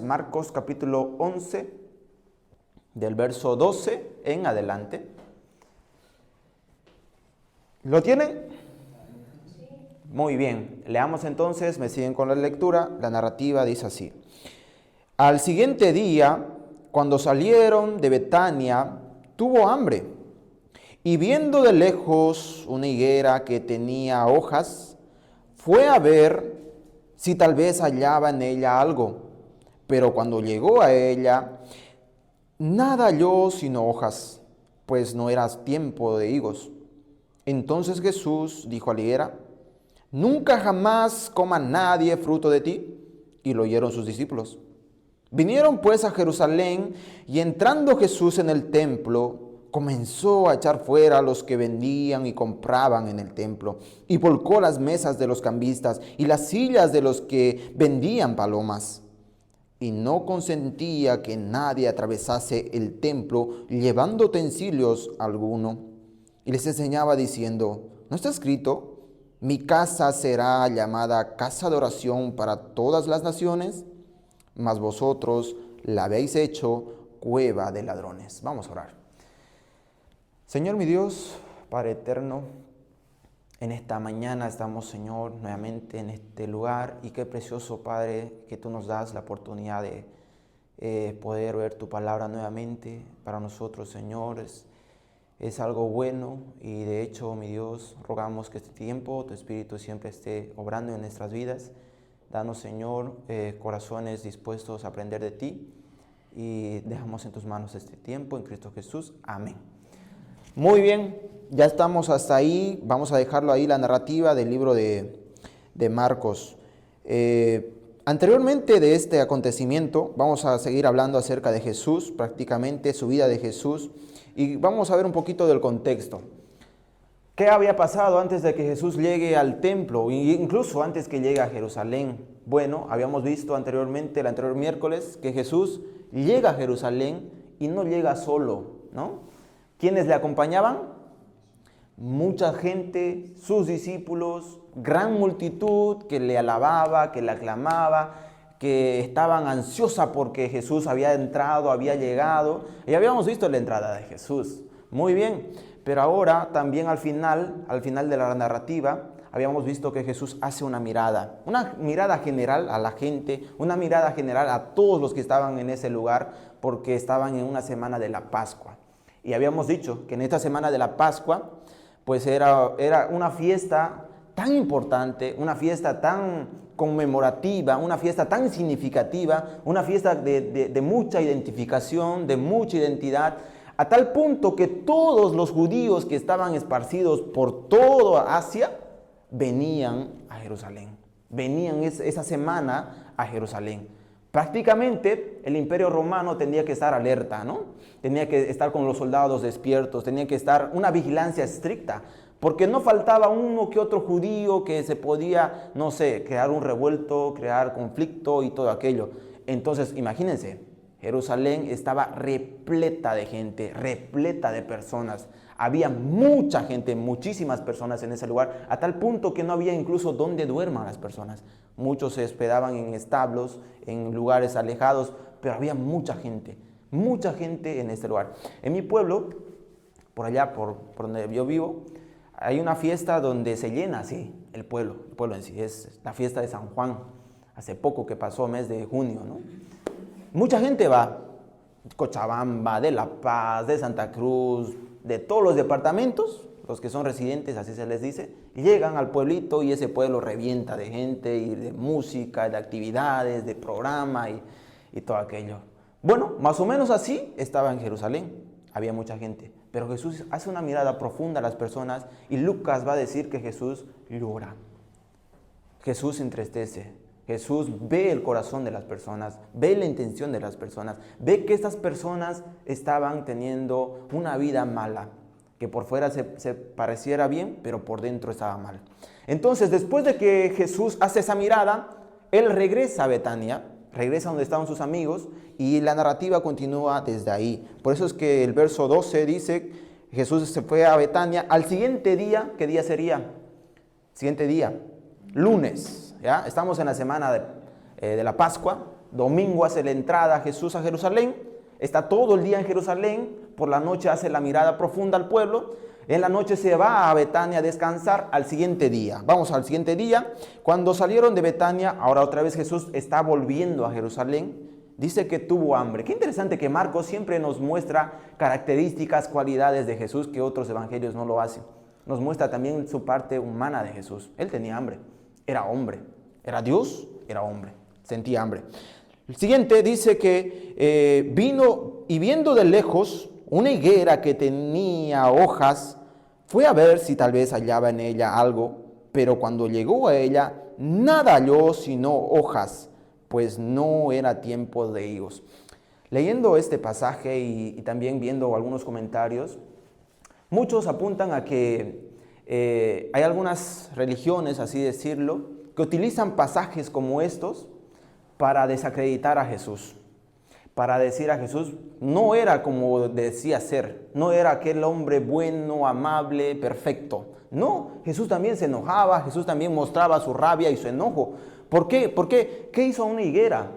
Marcos capítulo 11, del verso 12 en adelante. ¿Lo tienen? Muy bien, leamos entonces, me siguen con la lectura. La narrativa dice así: Al siguiente día, cuando salieron de Betania, tuvo hambre, y viendo de lejos una higuera que tenía hojas, fue a ver si tal vez hallaba en ella algo. Pero cuando llegó a ella, nada halló sino hojas, pues no era tiempo de higos. Entonces Jesús dijo a la higuera: Nunca jamás coma nadie fruto de ti. Y lo oyeron sus discípulos. Vinieron pues a Jerusalén, y entrando Jesús en el templo, comenzó a echar fuera a los que vendían y compraban en el templo, y volcó las mesas de los cambistas y las sillas de los que vendían palomas. Y no consentía que nadie atravesase el templo llevando utensilios alguno. Y les enseñaba diciendo: ¿No está escrito: mi casa será llamada casa de oración para todas las naciones? Mas vosotros la habéis hecho cueva de ladrones. Vamos a orar. Señor mi Dios, Padre eterno, en esta mañana estamos, Señor, nuevamente en este lugar, y qué precioso, Padre, que tú nos das la oportunidad de poder ver tu palabra nuevamente. Para nosotros, Señor, es algo bueno, y de hecho, mi Dios, rogamos que este tiempo tu Espíritu siempre esté obrando en nuestras vidas. Danos, Señor, corazones dispuestos a aprender de ti, y dejamos en tus manos este tiempo en Cristo Jesús. Amén. Muy bien, ya estamos hasta ahí. Vamos a dejarlo ahí, la narrativa del libro de Marcos. Anteriormente de este acontecimiento, vamos a seguir hablando acerca de Jesús, prácticamente su vida de Jesús, y vamos a ver un poquito del contexto. ¿Qué había pasado antes de que Jesús llegue al templo, incluso antes que llegue a Jerusalén? Bueno, habíamos visto anteriormente, el anterior miércoles, que Jesús llega a Jerusalén y no llega solo, ¿no? ¿Quiénes le acompañaban? Mucha gente, sus discípulos, gran multitud que le alababa, que le aclamaba, que estaban ansiosa porque Jesús había entrado, había llegado. Y habíamos visto la entrada de Jesús. Muy bien, pero ahora también al final de la narrativa, habíamos visto que Jesús hace una mirada general a la gente, una mirada general a todos los que estaban en ese lugar, porque estaban en una semana de la Pascua. Y habíamos dicho que en esta semana de la Pascua, pues era una fiesta tan importante, una fiesta tan conmemorativa, una fiesta tan significativa, una fiesta de mucha identificación, de mucha identidad, a tal punto que todos los judíos que estaban esparcidos por toda Asia venían a Jerusalén, venían esa semana a Jerusalén. Prácticamente el Imperio Romano tenía que estar alerta, ¿no? Tenía que estar con los soldados despiertos, tenía que estar una vigilancia estricta, porque no faltaba uno que otro judío que se podía, no sé, crear un revuelto, crear conflicto y todo aquello. Entonces, imagínense, Jerusalén estaba repleta de gente, repleta de personas. Había mucha gente, muchísimas personas en ese lugar, a tal punto que no había incluso donde duerman las personas. Muchos se hospedaban en establos, en lugares alejados, pero había mucha gente en este lugar. En mi pueblo, por allá, por donde yo vivo, hay una fiesta donde se llena así el pueblo en sí. Es la fiesta de San Juan, hace poco que pasó, mes de junio, ¿no? Mucha gente va, Cochabamba, de La Paz, de Santa Cruz, de todos los departamentos, los que son residentes, así se les dice, llegan al pueblito y ese pueblo revienta de gente y de música, de actividades, de programa y todo aquello. Bueno, más o menos así estaba en Jerusalén, había mucha gente, pero Jesús hace una mirada profunda a las personas y Lucas va a decir que Jesús llora, Jesús se entristece. Jesús ve el corazón de las personas, ve la intención de las personas, ve que estas personas estaban teniendo una vida mala, que por fuera se pareciera bien, pero por dentro estaba mal. Entonces, después de que Jesús hace esa mirada, Él regresa a Betania, regresa donde estaban sus amigos, y la narrativa continúa desde ahí. Por eso es que el verso 12 dice, Jesús se fue a Betania al siguiente día. ¿Qué día sería? Siguiente día, lunes. ¿Ya? Estamos en la semana de la Pascua, domingo hace la entrada Jesús a Jerusalén, está todo el día en Jerusalén, por la noche hace la mirada profunda al pueblo, en la noche se va a Betania a descansar al siguiente día. Vamos al siguiente día, cuando salieron de Betania, ahora otra vez Jesús está volviendo a Jerusalén, dice que tuvo hambre. Qué interesante que Marcos siempre nos muestra características, cualidades de Jesús que otros evangelios no lo hacen. Nos muestra también su parte humana de Jesús. Él tenía hambre, era hombre, era Dios, era hombre, sentía hambre. El siguiente dice que vino y viendo de lejos una higuera que tenía hojas, fue a ver si tal vez hallaba en ella algo, pero cuando llegó a ella, nada halló sino hojas, pues no era tiempo de higos. Leyendo este pasaje y también viendo algunos comentarios, muchos apuntan a que hay algunas religiones, así decirlo, que utilizan pasajes como estos para desacreditar a Jesús, para decir a Jesús no era como decía ser, no era aquel hombre bueno, amable, perfecto. No, Jesús también se enojaba, Jesús también mostraba su rabia y su enojo. ¿Por qué? Porque ¿qué hizo una higuera?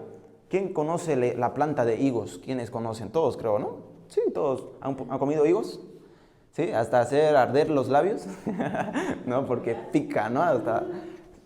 ¿Quién conoce la planta de higos? ¿Quiénes conocen? Todos creo, ¿no? Sí, todos. ¿Han comido higos? ¿Sí? Hasta hacer arder los labios. No, porque pica, ¿no?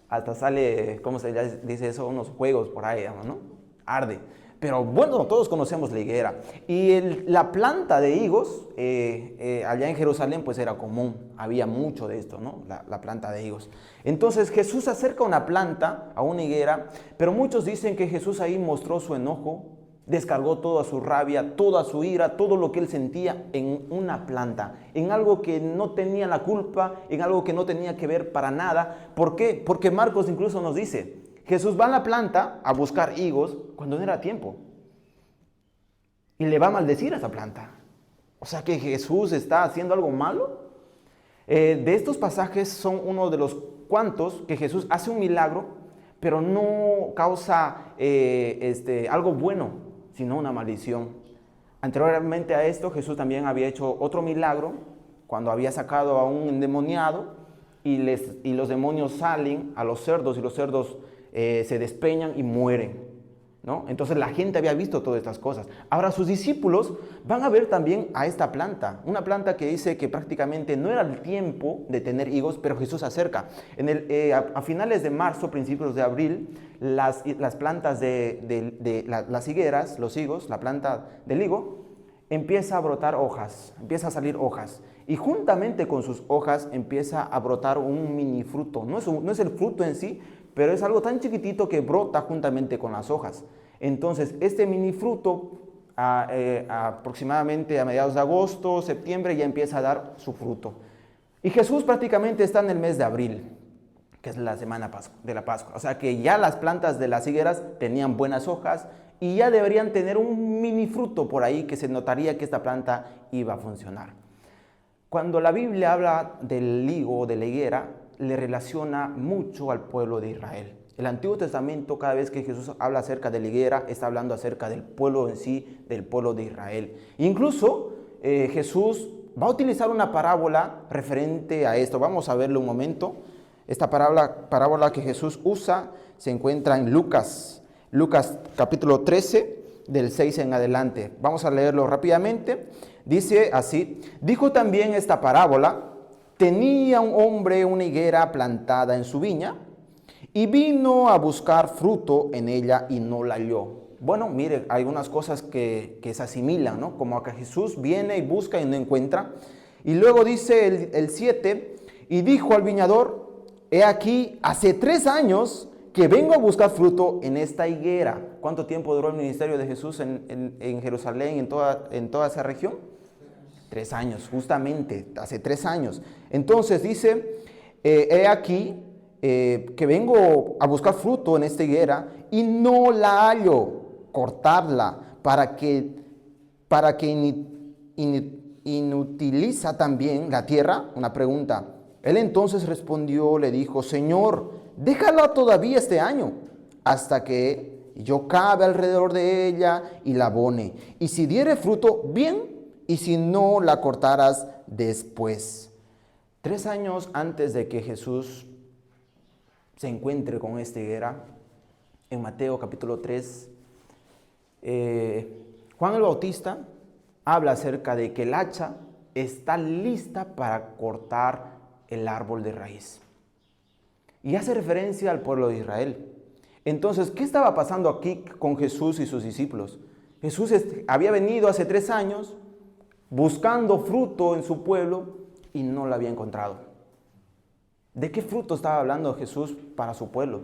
Hasta sale, ¿cómo se dice eso? Unos juegos por ahí, ¿no? Arde. Pero bueno, todos conocemos la higuera. Y la planta de higos, allá en Jerusalén, pues era común. Había mucho de esto, ¿no? La planta de higos. Entonces Jesús acerca una planta, a una higuera, pero muchos dicen que Jesús ahí mostró su enojo, descargó toda su rabia, toda su ira, todo lo que él sentía en una planta, en algo que no tenía la culpa, en algo que no tenía que ver para nada. ¿Por qué? Porque Marcos incluso nos dice, Jesús va a la planta a buscar higos cuando no era tiempo. Y le va a maldecir a esa planta. O sea que Jesús está haciendo algo malo. De estos pasajes son uno de los cuantos que Jesús hace un milagro, pero no causa algo bueno, sino una maldición. Anteriormente a esto, Jesús también había hecho otro milagro, cuando había sacado a un endemoniado y los demonios salen a los cerdos y los cerdos se despeñan y mueren, ¿no? Entonces la gente había visto todas estas cosas. Ahora sus discípulos van a ver también a esta planta, una planta que dice que prácticamente no era el tiempo de tener higos, pero Jesús se acerca. A finales de marzo, principios de abril, las plantas las higueras, los higos, la planta del higo, empieza a brotar hojas, empieza a salir hojas. Y juntamente con sus hojas empieza a brotar un mini fruto. No es el fruto en sí, pero es algo tan chiquitito que brota juntamente con las hojas. Entonces, este mini fruto, aproximadamente a mediados de agosto, septiembre, ya empieza a dar su fruto. Y Jesús prácticamente está en el mes de abril, que es la semana de la Pascua. O sea que ya las plantas de las higueras tenían buenas hojas y ya deberían tener un mini fruto por ahí que se notaría que esta planta iba a funcionar. Cuando la Biblia habla del higo, de la higuera, le relaciona mucho al pueblo de Israel. El Antiguo Testamento, cada vez que Jesús habla acerca de la higuera, está hablando acerca del pueblo en sí, del pueblo de Israel. Incluso Jesús va a utilizar una parábola referente a esto. Vamos a verlo un momento. Esta parábola que Jesús usa se encuentra en Lucas capítulo 13, del 6 en adelante. Vamos a leerlo rápidamente. Dice así: dijo también esta parábola: tenía un hombre una higuera plantada en su viña y vino a buscar fruto en ella y no la halló. Bueno, mire, hay unas cosas que se asimilan, ¿no? Como que Jesús viene y busca y no encuentra. Y luego dice el 7, y dijo al viñador: he aquí, hace 3 años que vengo a buscar fruto en esta higuera. ¿Cuánto tiempo duró el ministerio de Jesús en Jerusalén, en toda esa región? 3 años, justamente, hace 3 años. Entonces dice, he aquí que vengo a buscar fruto en esta higuera y no la hallo, cortarla para que inutiliza también la tierra. Una pregunta. Él entonces respondió, le dijo: Señor, déjala todavía este año, hasta que yo cabe alrededor de ella y la abone. Y si diere fruto, bien, y si no, la cortarás después. 3 años antes de que Jesús se encuentre con esta higuera, en Mateo capítulo 3, Juan el Bautista habla acerca de que el hacha está lista para cortar el árbol de raíz. Y hace referencia al pueblo de Israel. Entonces, ¿qué estaba pasando aquí con Jesús y sus discípulos? Jesús había venido hace 3 años buscando fruto en su pueblo y no lo había encontrado. ¿De qué fruto estaba hablando Jesús para su pueblo?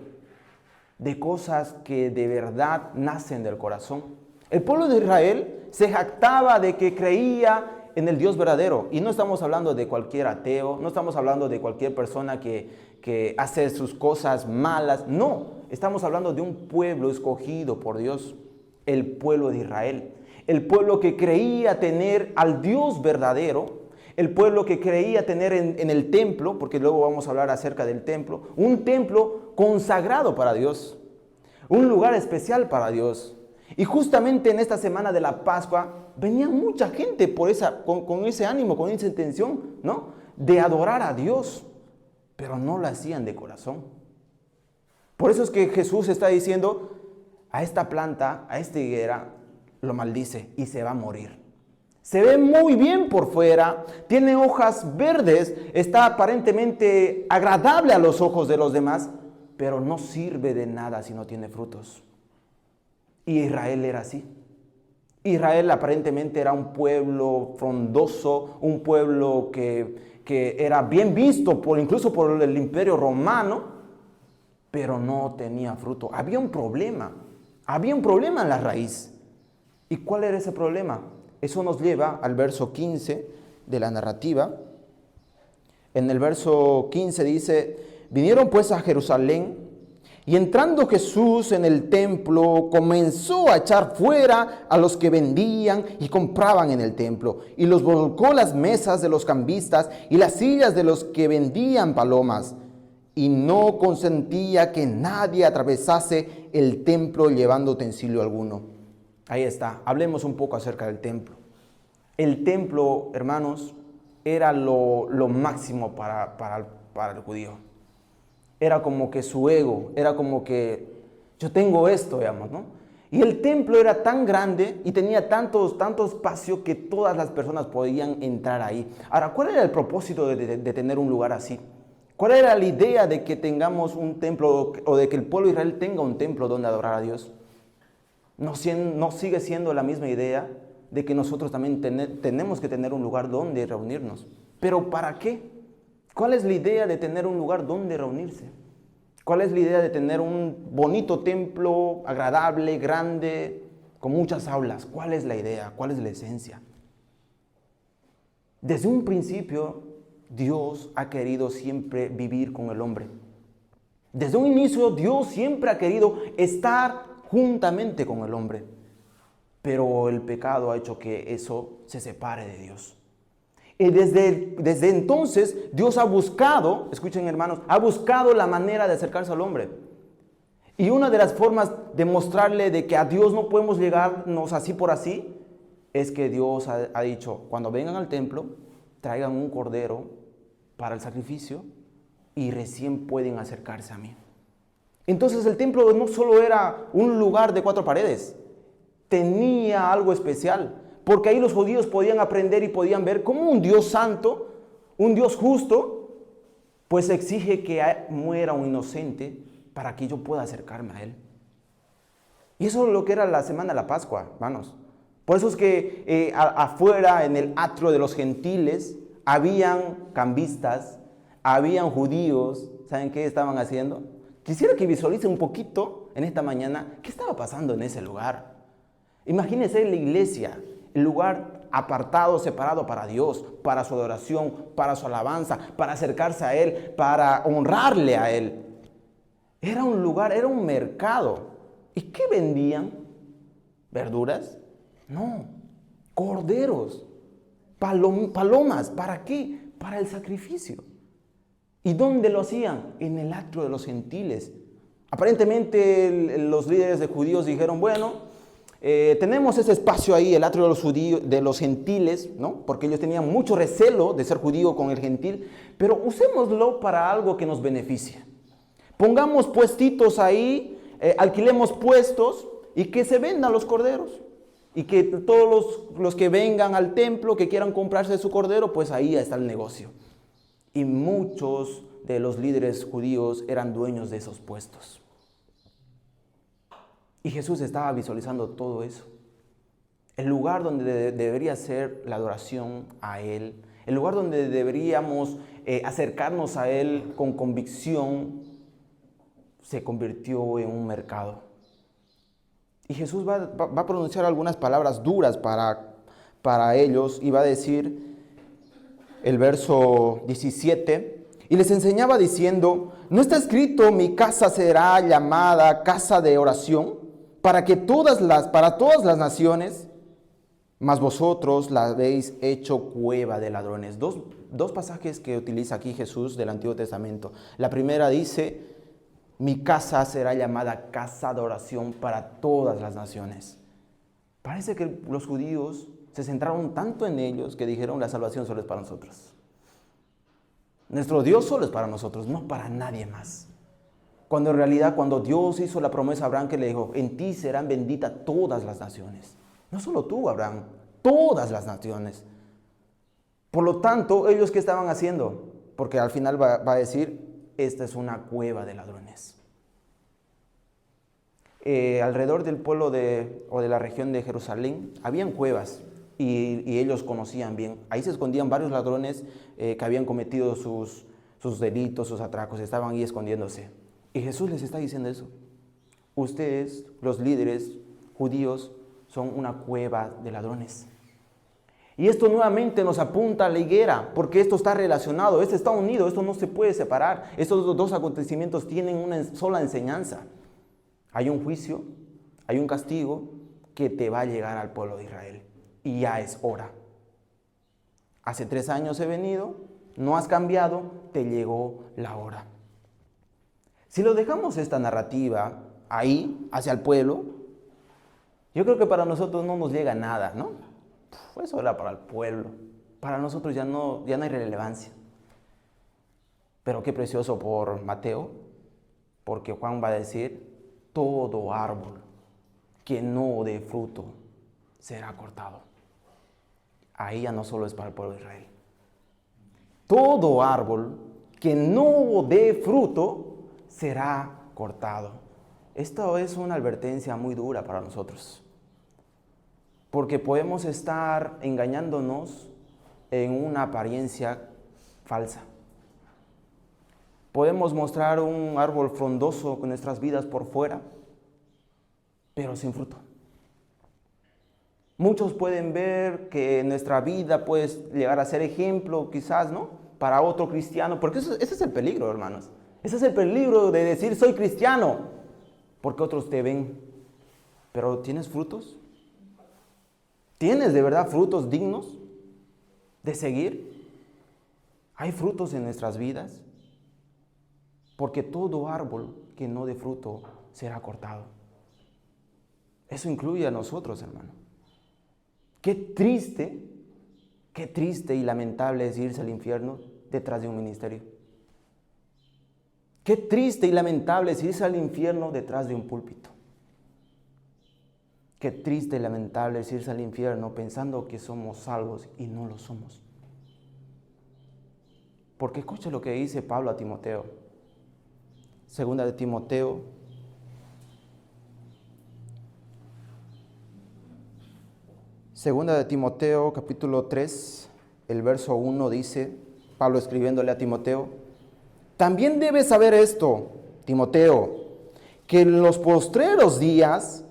De cosas que de verdad nacen del corazón. El pueblo de Israel se jactaba de que creía en el Dios verdadero. Y no estamos hablando de cualquier ateo, no estamos hablando de cualquier persona que hace sus cosas malas. No, estamos hablando de un pueblo escogido por Dios, el pueblo de Israel. El pueblo que creía tener al Dios verdadero, el pueblo que creía tener en el templo, porque luego vamos a hablar acerca del templo, un templo consagrado para Dios, un lugar especial para Dios. Y justamente en esta semana de la Pascua venía mucha gente con ese ánimo, con esa intención, ¿no?, de adorar a Dios, pero no lo hacían de corazón. Por eso es que Jesús está diciendo, a esta planta, a esta higuera, lo maldice y se va a morir. Se ve muy bien por fuera, tiene hojas verdes, está aparentemente agradable a los ojos de los demás, pero no sirve de nada si no tiene frutos. Y Israel era así. Israel aparentemente era un pueblo frondoso, un pueblo que era bien visto incluso por el Imperio Romano, pero no tenía fruto. Había un problema en la raíz. ¿Y cuál era ese problema? Eso nos lleva al verso 15 de la narrativa. En el verso 15 dice, vinieron pues a Jerusalén, y entrando Jesús en el templo, comenzó a echar fuera a los que vendían y compraban en el templo, y los volcó las mesas de los cambistas y las sillas de los que vendían palomas, y no consentía que nadie atravesase el templo llevando utensilio alguno. Ahí está, hablemos un poco acerca del templo. El templo, hermanos, era lo máximo para el judío. Era como que su ego, era como que yo tengo esto, digamos, ¿no? Y el templo era tan grande y tenía tanto espacio que todas las personas podían entrar ahí. Ahora, ¿cuál era el propósito de tener un lugar así? ¿Cuál era la idea de que tengamos un templo o de que el pueblo de Israel tenga un templo donde adorar a Dios? ¿No sigue siendo la misma idea de que nosotros también tenemos que tener un lugar donde reunirnos? ¿Pero para qué? ¿Cuál es la idea de tener un lugar donde reunirse? ¿Cuál es la idea de tener un bonito templo, agradable, grande, con muchas aulas? ¿Cuál es la idea? ¿Cuál es la esencia? Desde un principio, Dios ha querido siempre vivir con el hombre. Desde un inicio, Dios siempre ha querido estar juntamente con el hombre. Pero el pecado ha hecho que eso se separe de Dios. Y desde entonces Dios ha buscado, escuchen hermanos, ha buscado la manera de acercarse al hombre. Y una de las formas de mostrarle de que a Dios no podemos llegarnos así por así, es que Dios ha dicho, cuando vengan al templo, traigan un cordero para el sacrificio y recién pueden acercarse a mí. Entonces el templo no solo era un lugar de 4 paredes, tenía algo especial. Porque ahí los judíos podían aprender y podían ver cómo un Dios santo, un Dios justo, pues exige que muera un inocente para que yo pueda acercarme a él. Y eso es lo que era la semana de la Pascua, hermanos. Por eso es que afuera, en el atrio de los gentiles, habían cambistas, habían judíos. ¿Saben qué estaban haciendo? Quisiera que visualicen un poquito en esta mañana qué estaba pasando en ese lugar. Imagínense la iglesia, el lugar apartado, separado para Dios, para su adoración, para su alabanza, para acercarse a Él, para honrarle a Él. Era un lugar, era un mercado. ¿Y qué vendían? ¿Verduras? No, corderos, palomas. ¿Para qué? Para el sacrificio. ¿Y dónde lo hacían? En el atrio de los gentiles. Aparentemente los líderes de judíos dijeron, bueno, tenemos ese espacio ahí, el atrio de los gentiles, ¿no? Porque ellos tenían mucho recelo de ser judío con el gentil, pero usémoslo para algo que nos beneficie. Pongamos puestitos ahí, alquilemos puestos y que se vendan los corderos. Y que todos los que vengan al templo, que quieran comprarse su cordero, pues ahí está el negocio. Y muchos de los líderes judíos eran dueños de esos puestos. Y Jesús estaba visualizando todo eso. El lugar donde debería ser la adoración a Él, el lugar donde deberíamos acercarnos a Él con convicción, se convirtió en un mercado. Y Jesús va a pronunciar algunas palabras duras para ellos y va a decir el verso 17, y les enseñaba diciendo, ¿no está escrito, mi casa será llamada casa de oración para todas las naciones? Mas vosotros la habéis hecho cueva de ladrones. Dos pasajes que utiliza aquí Jesús del Antiguo Testamento. La primera dice, mi casa será llamada casa de oración para todas las naciones. Parece que los judíos se centraron tanto en ellos que dijeron, la salvación solo es para nosotros. Nuestro Dios solo es para nosotros, no para nadie más. Cuando en realidad, cuando Dios hizo la promesa a Abraham, que le dijo, en ti serán benditas todas las naciones. No solo tú, Abraham, todas las naciones. Por lo tanto, ¿ellos qué estaban haciendo? Porque al final va a decir, esta es una cueva de ladrones. Alrededor del pueblo o de la región de Jerusalén, habían cuevas y ellos conocían bien. Ahí se escondían varios ladrones que habían cometido sus delitos, sus atracos, estaban ahí escondiéndose. Y Jesús les está diciendo eso. Ustedes, los líderes judíos, son una cueva de ladrones. Y esto nuevamente nos apunta a la higuera, porque esto está relacionado, esto está unido, esto no se puede separar. Estos dos acontecimientos tienen una sola enseñanza. Hay un juicio, hay un castigo que te va a llegar al pueblo de Israel. Y ya es hora. Hace 3 años he venido, no has cambiado, te llegó la hora. Si lo dejamos esta narrativa ahí, hacia el pueblo, yo creo que para nosotros no nos llega nada, ¿no? Eso era para el pueblo. Para nosotros ya no hay relevancia. Pero qué precioso por Mateo, porque Juan va a decir, todo árbol que no dé fruto será cortado. Ahí ya no solo es para el pueblo de Israel. Todo árbol que no dé fruto será cortado. Esto es una advertencia muy dura para nosotros. Porque podemos estar engañándonos en una apariencia falsa. Podemos mostrar un árbol frondoso con nuestras vidas por fuera, pero sin fruto. Muchos pueden ver que nuestra vida puede llegar a ser ejemplo, quizás, ¿no? Para otro cristiano, porque ese es el peligro, hermanos. Ese es el peligro de decir, soy cristiano, porque otros te ven. Pero ¿tienes frutos? ¿Tienes de verdad frutos dignos de seguir? ¿Hay frutos en nuestras vidas? Porque todo árbol que no dé fruto será cortado. Eso incluye a nosotros, hermano. Qué triste y lamentable es irse al infierno detrás de un ministerio. Qué triste y lamentable es irse al infierno detrás de un púlpito. Qué triste y lamentable es irse al infierno pensando que somos salvos y no lo somos. Porque escucha lo que dice Pablo a Timoteo. Segunda de Timoteo. Segunda de Timoteo, capítulo 3, el verso 1 dice, Pablo escribiéndole a Timoteo, también debes saber esto, Timoteo, que en los postreros días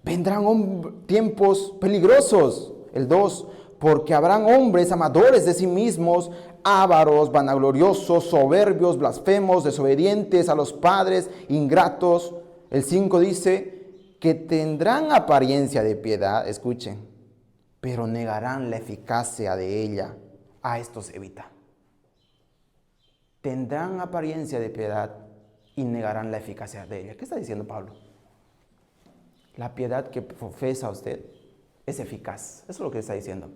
vendrán tiempos peligrosos. El 2, porque habrán hombres amadores de sí mismos, ávaros, vanagloriosos, soberbios, blasfemos, desobedientes a los padres, ingratos. El 5 dice que tendrán apariencia de piedad, escuchen, pero negarán la eficacia de ella. A estos evita. Tendrán apariencia de piedad y negarán la eficacia de ella. ¿Qué está diciendo Pablo? La piedad que profesa usted es eficaz. Eso es lo que está diciendo.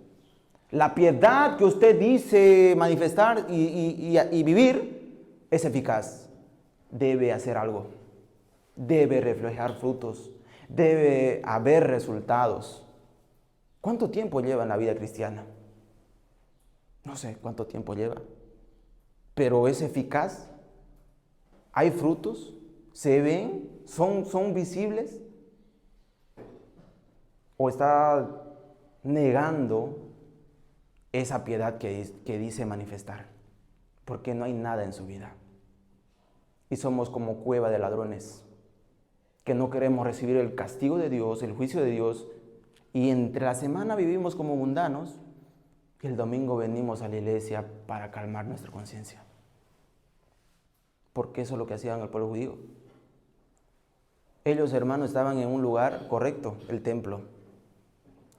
La piedad que usted dice manifestar y vivir es eficaz. Debe hacer algo. Debe reflejar frutos. debe haber resultados. ¿Cuánto tiempo lleva en la vida cristiana? No sé cuánto tiempo lleva, pero ¿es eficaz? ¿Hay frutos? ¿Se ven? ¿Son visibles? ¿O está negando esa piedad que dice manifestar? Porque no hay nada en su vida. Y somos como cueva de ladrones, que no queremos recibir el castigo de Dios, el juicio de Dios, y entre la semana vivimos como mundanos, y el domingo venimos a la iglesia para calmar nuestra conciencia. Porque eso es lo que hacían el pueblo judío. Ellos, hermanos, estaban en un lugar correcto, el templo.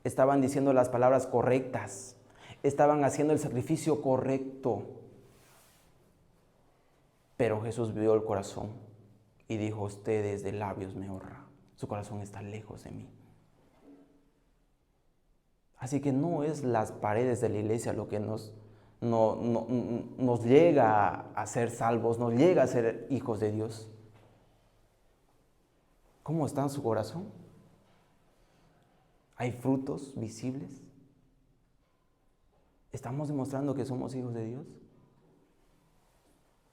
Estaban diciendo las palabras correctas. Estaban haciendo el sacrificio correcto. Pero Jesús vio el corazón y dijo: ustedes de labios me honran, su corazón está lejos de mí. Así que no es las paredes de la iglesia lo que nos llega a ser salvos, nos llega a ser hijos de Dios. ¿Cómo está su corazón? ¿Hay frutos visibles? ¿Estamos demostrando que somos hijos de Dios?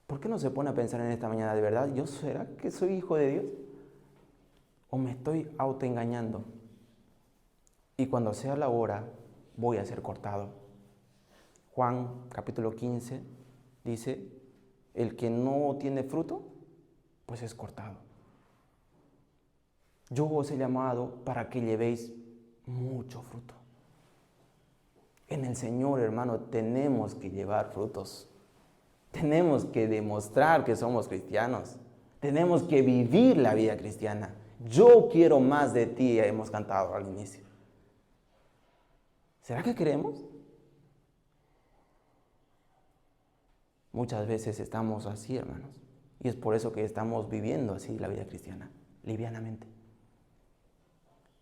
¿Por qué no se pone a pensar en esta mañana, de verdad, yo será que soy hijo de Dios? ¿O me estoy autoengañando? Y cuando sea la hora, voy a ser cortado. Juan capítulo 15 dice: el que no tiene fruto, pues es cortado. Yo os he llamado para que llevéis mucho fruto. En el Señor, hermano, tenemos que llevar frutos. Tenemos que demostrar que somos cristianos. Tenemos que vivir la vida cristiana. Yo quiero más de ti, hemos cantado al inicio. ¿Será que queremos? Muchas veces estamos así, hermanos. Y es por eso que estamos viviendo así la vida cristiana, livianamente.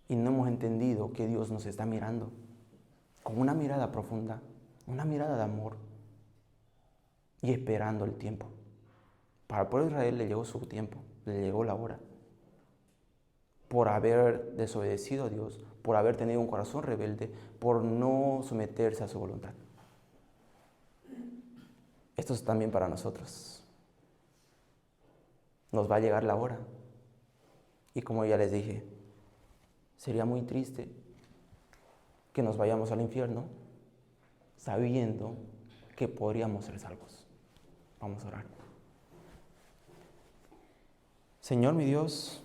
Y no hemos entendido que Dios nos está mirando con una mirada profunda, una mirada de amor, y esperando el tiempo. Para el pueblo de Israel le llegó su tiempo, le llegó la hora. Por haber desobedecido a Dios, por haber tenido un corazón rebelde, por no someterse a su voluntad. Esto es también para nosotros. Nos va a llegar la hora. Y como ya les dije, sería muy triste que nos vayamos al infierno sabiendo que podríamos ser salvos. Vamos a orar. Señor mi Dios,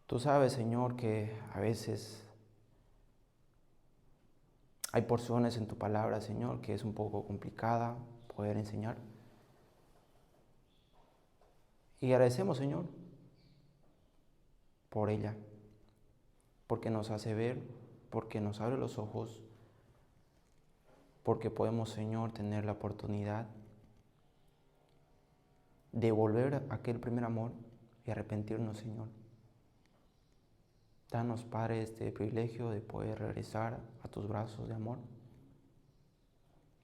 tú sabes, Señor, que a veces hay porciones en tu palabra, Señor, que es un poco complicada poder enseñar. Y agradecemos, Señor, por ella, porque nos hace ver, porque nos abre los ojos, porque podemos, Señor, tener la oportunidad de volver a aquel primer amor y arrepentirnos, Señor. Danos, Padre, este privilegio de poder regresar a tus brazos de amor.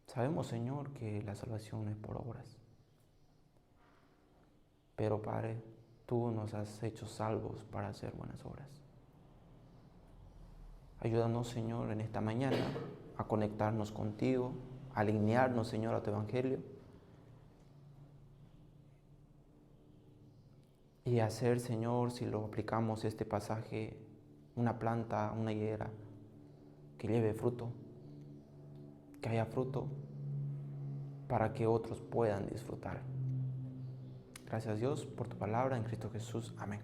Sabemos, Señor, que la salvación no es por obras. Pero, Padre, tú nos has hecho salvos para hacer buenas obras. Ayúdanos, Señor, en esta mañana a conectarnos contigo, a alinearnos, Señor, a tu evangelio. Y hacer, Señor, si lo aplicamos este pasaje, una planta, una higuera, que lleve fruto, que haya fruto, para que otros puedan disfrutar. Gracias, Dios, por tu palabra en Cristo Jesús. Amén.